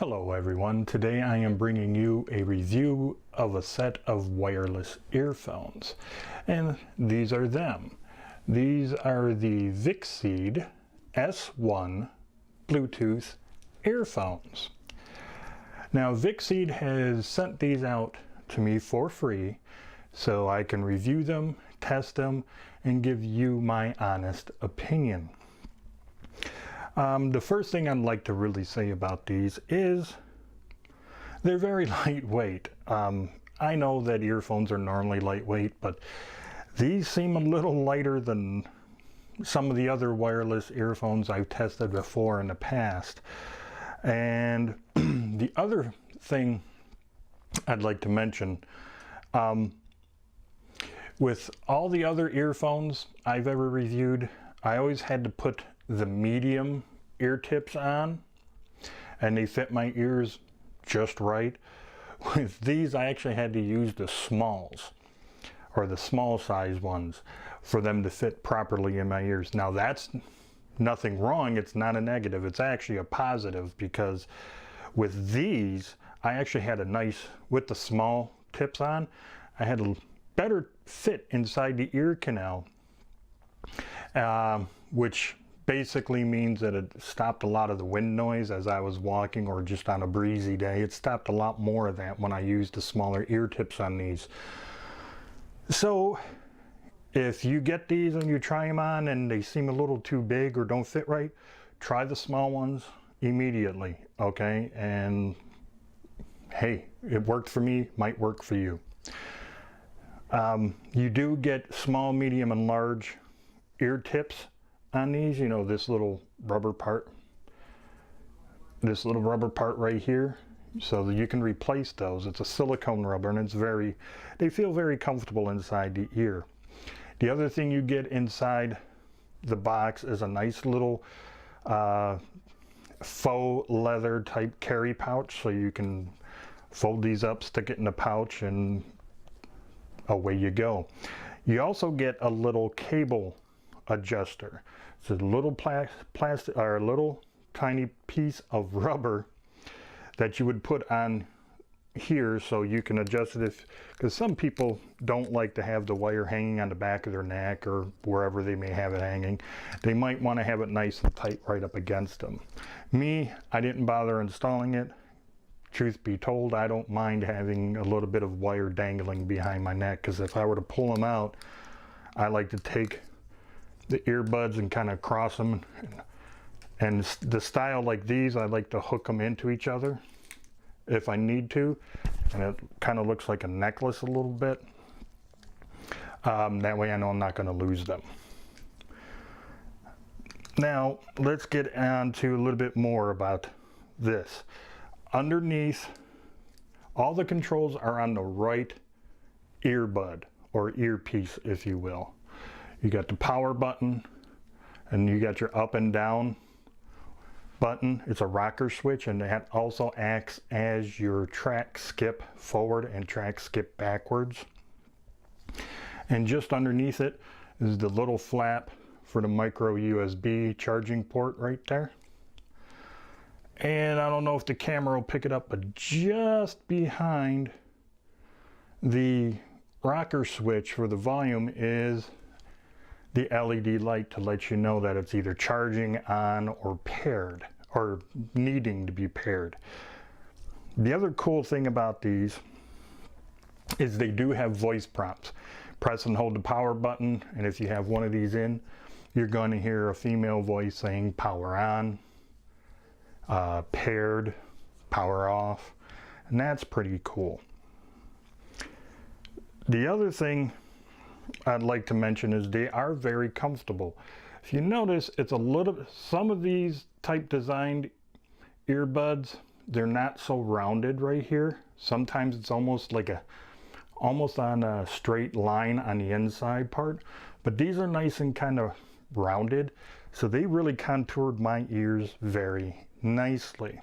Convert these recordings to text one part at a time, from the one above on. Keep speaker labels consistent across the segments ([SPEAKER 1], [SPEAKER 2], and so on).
[SPEAKER 1] Hello everyone, today I am bringing you a review of a set of wireless earphones, and these are them. These are the Vicseed S1 Bluetooth earphones. Now Vicseed has sent these out to me for free so I can review them, test them, and give you my honest opinion. The first thing I'd like to really say about these is they're very lightweight. I know that earphones are normally lightweight, but these seem a little lighter than some of the other wireless earphones I've tested before in the past. And the other thing I'd like to mention, with all the other earphones I've ever reviewed, I always had to put the medium ear tips on and they fit my ears just right. With these I actually had to use the smalls, or the small size ones, for them to fit properly in my ears. Now that's nothing wrong, it's not a negative, it's actually a positive, because with these I actually had a nice, with the small tips on, I had a better fit inside the ear canal, which basically means that it stopped a lot of the wind noise as I was walking, or just on a breezy day. It stopped a lot more of that when I used the smaller ear tips on these. So if you get these and you try them on and they seem a little too big or don't fit right, try the small ones immediately, okay? And hey, it worked for me, might work for you. You do get small, medium, and large ear tips on these. You know, this little rubber part right here, so that you can replace those. It's a silicone rubber, and they feel very comfortable inside the ear. The other thing you get inside the box is a nice little faux leather type carry pouch, so you can fold these up, stick it in the pouch, and away you go. You also get a little cable adjuster. It's a little plastic, or a little tiny piece of rubber that you would put on here so you can adjust it, because some people don't like to have the wire hanging on the back of their neck or wherever they may have it hanging. They might want to have it nice and tight right up against them. Me, I didn't bother installing it. Truth be told, I don't mind having a little bit of wire dangling behind my neck, because if I were to pull them out, I like to take the earbuds and kind of cross them, and the style like these, I like to hook them into each other if I need to, and it kind of looks like a necklace a little bit. That way I know I'm not going to lose them. Now let's get on to a little bit more about this. Underneath, all the controls are on the right earbud, or earpiece if you will. You got the power button, and you got your up and down button. It's a rocker switch, and that also acts as your track skip forward and track skip backwards. And just underneath it is the little flap for the micro USB charging port right there. And I don't know if the camera will pick it up, but just behind the rocker switch for the volume is the LED light to let you know that it's either charging on or paired, or needing to be paired. The other cool thing about these is they do have voice prompts. Press and hold the power button, and if you have one of these in, you're going to hear a female voice saying power on, paired, power off, and that's pretty cool. The other thing I'd like to mention is they are very comfortable. If you notice, it's a little, some of these type designed earbuds, they're not so rounded right here. Sometimes it's almost like almost on a straight line on the inside part, but these are nice and kind of rounded, so they really contoured my ears very nicely.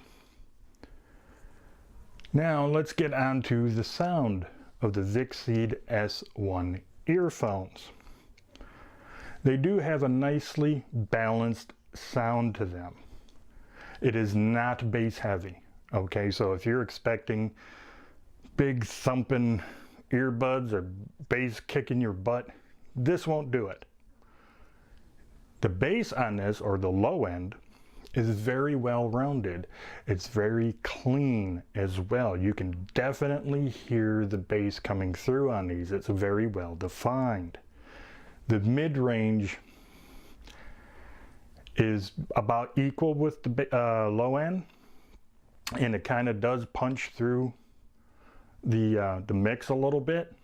[SPEAKER 1] Now let's get on to the sound of the Vicseed S1 earphones. They do have a nicely balanced sound to them. It is not bass heavy. Okay, so if you're expecting big thumping earbuds or bass kicking your butt, this won't do it. The bass on this, or the low end, is very well rounded. It's very clean as well. You can definitely hear the bass coming through on these. It's very well defined. The mid-range is about equal with the low end, and it kind of does punch through the mix a little bit.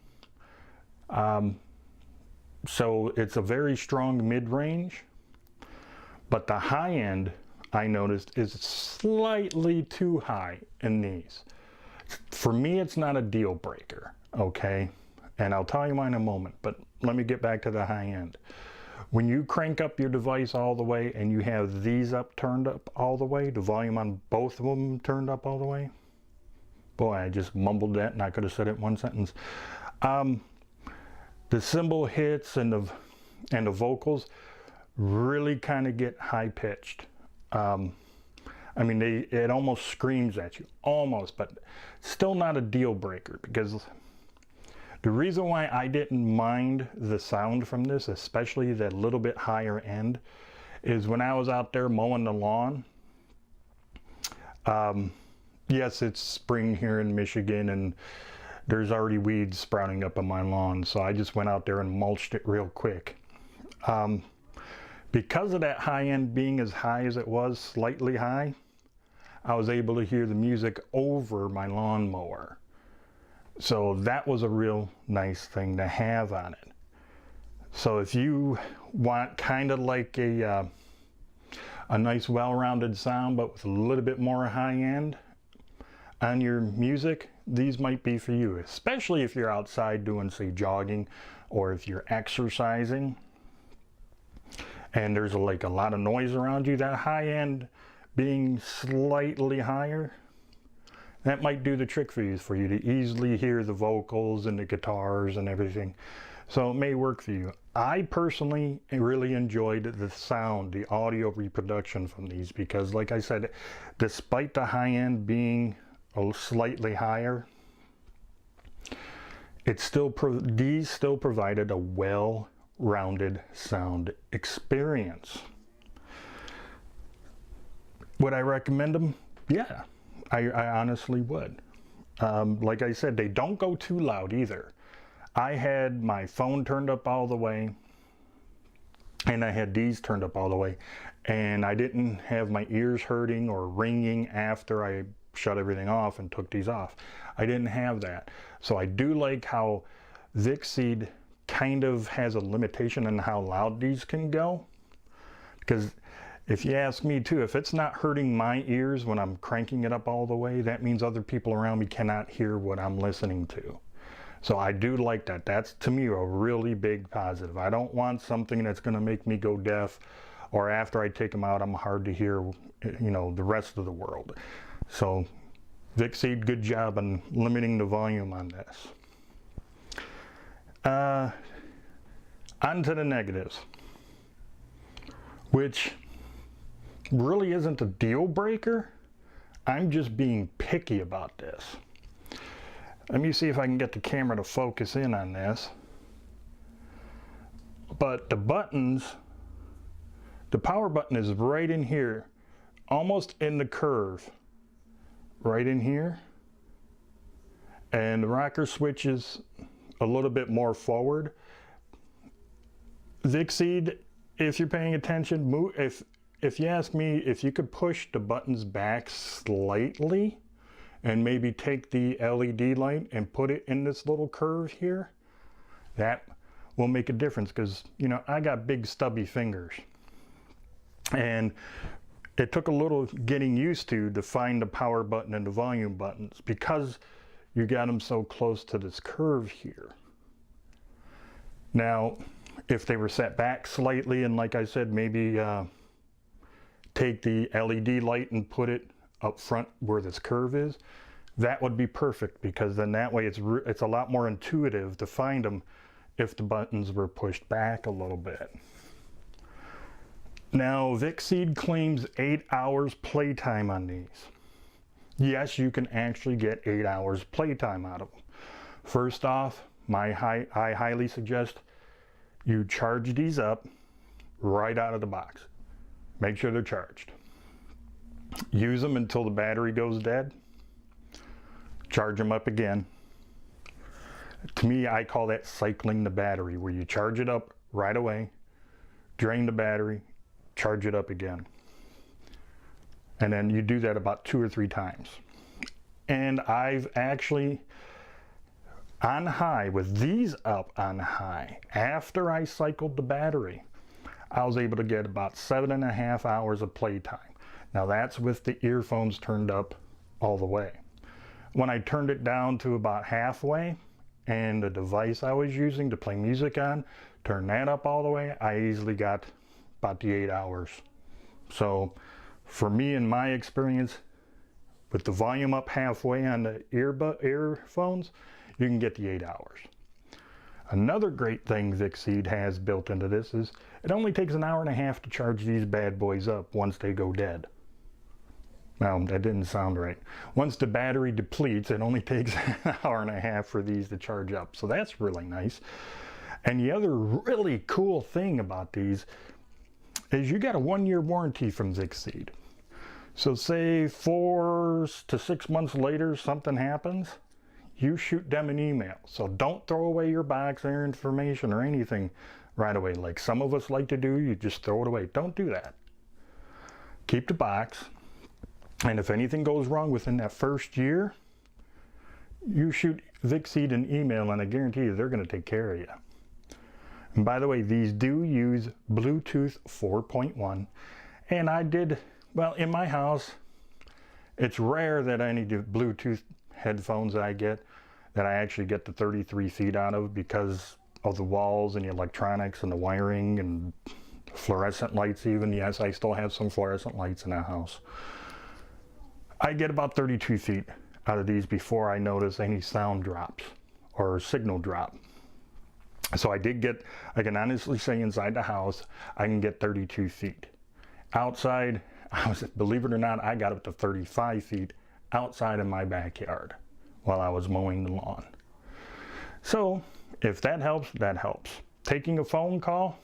[SPEAKER 1] So it's a very strong mid-range, but the high end, I noticed, is slightly too high in these. For me, it's not a deal breaker, okay? And I'll tell you why in a moment, but let me get back to the high end. When you crank up your device all the way and you have these turned up all the way, the volume on both of them turned up all the way. Boy, I just mumbled that and I could have said it in one sentence. The cymbal hits and the vocals really kind of get high pitched. I mean, it almost screams at you, almost, but still not a deal breaker, because the reason why I didn't mind the sound from this, especially that little bit higher end, is when I was out there mowing the lawn. Yes, it's spring here in Michigan and there's already weeds sprouting up on my lawn, so I just went out there and mulched it real quick. Because of that high end being as high as it was, slightly high, I was able to hear the music over my lawnmower. So that was a real nice thing to have on it. So if you want kind of like a nice well-rounded sound, but with a little bit more high end on your music, these might be for you, especially if you're outside doing, say, jogging, or if you're exercising and there's like a lot of noise around you. That high end being slightly higher, that might do the trick for you to easily hear the vocals and the guitars and everything. So it may work for you. I personally really enjoyed the sound, the audio reproduction from these, because like I said, despite the high end being slightly higher, these still provided a well-rounded sound experience. Would I recommend them? Yeah, I honestly would. Like I said, they don't go too loud either. I had my phone turned up all the way, and I had these turned up all the way, and I didn't have my ears hurting or ringing after I shut everything off and took these off. I didn't have that. So I do like how Vicseed kind of has a limitation on how loud these can go, because if you ask me too, if it's not hurting my ears when I'm cranking it up all the way, that means other people around me cannot hear what I'm listening to. So I do like that. That's, to me, a really big positive. I don't want something that's going to make me go deaf, or after I take them out, I'm hard to hear, you know, the rest of the world. So Vicseed, good job on limiting the volume on this. On to the negatives, which really isn't a deal breaker. I'm just being picky about this. Let me see if I can get the camera to focus in on this. But the buttons, the power button is right in here, almost in the curve, right in here. And the rocker switch is a little bit more forward. Vicseed, if you're paying attention, if you ask me, if you could push the buttons back slightly and maybe take the LED light and put it in this little curve here, that will make a difference, because, you know, I got big stubby fingers. And it took a little getting used to find the power button and the volume buttons, because you got them so close to this curve here. Now, if they were set back slightly, and like I said, maybe take the LED light and put it up front where this curve is, that would be perfect, because then that way it's a lot more intuitive to find them if the buttons were pushed back a little bit. Now, Vicseed claims 8 hours playtime on these. yes, you can actually get 8 hours playtime out of them. First off, I highly suggest you charge these up right out of the box. Make sure they're charged. Use them until the battery goes dead. Charge them up again. To me, I call that cycling the battery, where you charge it up right away, drain the battery, charge it up again. And then you do that about 2 or 3 times. And I've actually, on high, with these up on high, after I cycled the battery, I was able to get about 7.5 hours of playtime. Now that's with the earphones turned up all the way. When I turned it down to about halfway, and the device I was using to play music on, turn that up all the way, I easily got about the 8 hours. So for me, in my experience, with the volume up halfway on the earphones, you can get the 8 hours. Another great thing Vicseed has built into this is it only takes 1.5 hours to charge these bad boys up once they go dead. Well, that didn't sound right. Once the battery depletes, it only takes 1.5 hours for these to charge up. So that's really nice. And the other really cool thing about these is you got a 1-year warranty from Vicseed. So say 4 to 6 months later something happens, you shoot them an email. So don't throw away your box or information or anything right away. Like some of us like to do, you just throw it away. Don't do that. Keep the box. And if anything goes wrong within that first year, you shoot Vicseed an email and I guarantee you they're going to take care of you. And by the way, these do use Bluetooth 4.1. And I did, well, in my house, it's rare that any Bluetooth headphones that I actually get the 33 feet out of because of the walls and the electronics and the wiring and fluorescent lights even. Yes, I still have some fluorescent lights in the house. I get about 32 feet out of these before I notice any sound drops or signal drop. So I can honestly say inside the house, I can get 32 feet. Outside, believe it or not, I got up to 35 feet outside of my backyard while I was mowing the lawn. So if that helps, that helps. Taking a phone call,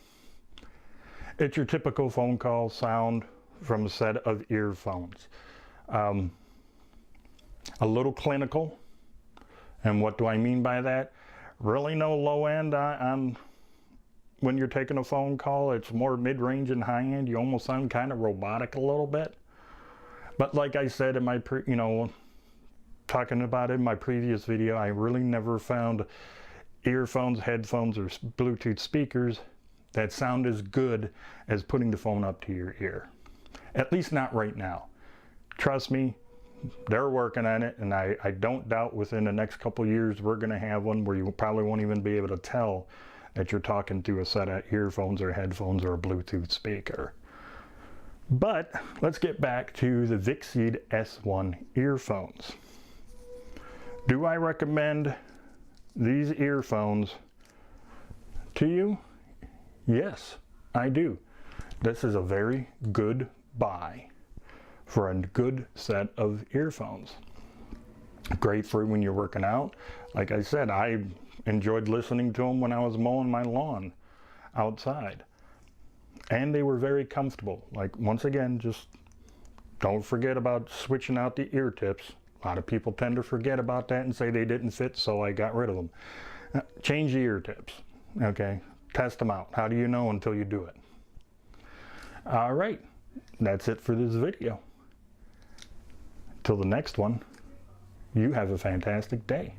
[SPEAKER 1] it's your typical phone call sound from a set of earphones. A little clinical. And what do I mean by that? Really no low end on when you're taking a phone call. It's more mid-range and high end. You almost sound kind of robotic a little bit. But like I said in my talking about it in my previous video, I really never found earphones, headphones, or Bluetooth speakers that sound as good as putting the phone up to your ear. At least not right now. Trust me, they're working on it, and I don't doubt within the next couple years we're going to have one where you probably won't even be able to tell that you're talking through a set of earphones or headphones or a Bluetooth speaker. But let's get back to the Vicseed S1 earphones. Do I recommend these earphones to you? Yes, I do. This is a very good buy for a good set of earphones. Great for when you're working out. Like I said, I enjoyed listening to them when I was mowing my lawn outside. And they were very comfortable. Like, once again, just don't forget about switching out the ear tips. A lot of people tend to forget about that and say they didn't fit, so I got rid of them. Change the ear tips, okay? Test them out. How do you know until you do it? All right, that's it for this video. Till the next one, you have a fantastic day.